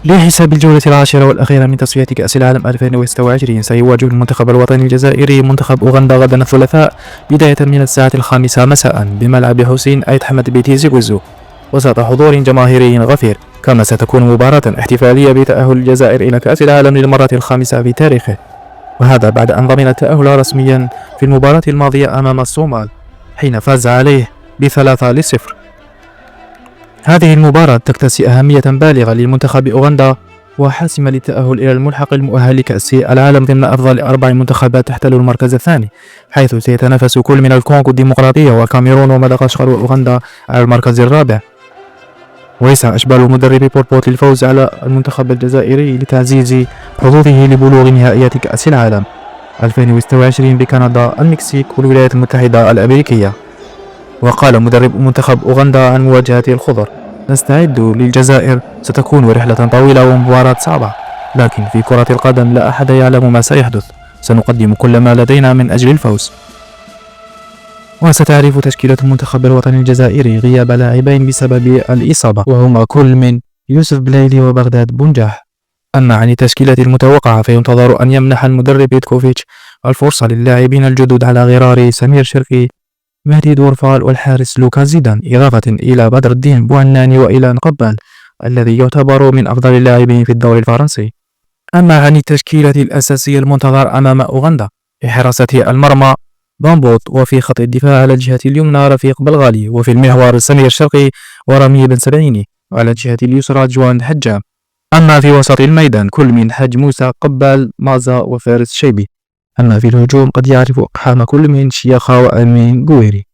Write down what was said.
لحساب الجولة العاشرة والأخيرة من تصفية كأس العالم 2026 سيواجه المنتخب الوطني الجزائري منتخب أوغندا غدا الثلاثاء بداية من الساعة 5 مساء بملعب حسين أيت حمد بيتي زيكوزو وسط حضور جماهيري غفير. كما ستكون مباراة احتفالية بتأهل الجزائر إلى كأس العالم للمرة الخامسة في تاريخه، وهذا بعد أن ضمن التأهل رسميا في المباراة الماضية أمام الصومال حين فاز عليه ب3-0. هذه المباراة تكتسي أهمية بالغة للمنتخب أوغندا وحاسمة للتأهل إلى الملحق المؤهل لكأس العالم ضمن أفضل 4 منتخبات تحتل المركز الثاني، حيث سيتنافس كل من الكونغو الديمقراطية والكاميرون ومدغشقر وأوغندا على المركز الرابع. ويسعى أشبال مدرب بوربوت للفوز على المنتخب الجزائري لتعزيز حظوظه لبلوغ نهائيات كأس العالم 2026 بكندا، المكسيك والولايات المتحدة الأمريكية. وقال مدرب منتخب أوغندا عن مواجهة الخضر: نستعد للجزائر، ستكون رحلة طويلة ومباراة صعبة، لكن في كرة القدم لا أحد يعلم ما سيحدث، سنقدم كل ما لدينا من أجل الفوز. وستعرف تشكيلة المنتخب الوطني الجزائري غياب لاعبين بسبب الإصابة، وهما كل من يوسف بلايلي وبغداد بنجاح. أما عن التشكيلة المتوقعة فينتظر أن يمنح المدرب بيتكوفيتش الفرصة للاعبين الجدد على غرار سمير شرقي، مهدي دورفال والحارس لوكا زيدان، إضافة إلى بدر الدين بوعناني وإلى قبال الذي يعتبر من أفضل اللاعبين في الدوري الفرنسي. أما عن التشكيلة الأساسية المنتظر أمام أوغندا في حراسة المرمى بامبوت، وفي خط الدفاع على الجهة اليمنى رفيق بلغالي، وفي المحور سمير شرقي ورامي بن سبعيني، وعلى الجهة اليسرى جوان حجام. أما في وسط الميدان كل من حج موسى قبال مازا وفارس شيبي. أما في الهجوم قد يعرف أقحام كل من شياخة وأمين قويري.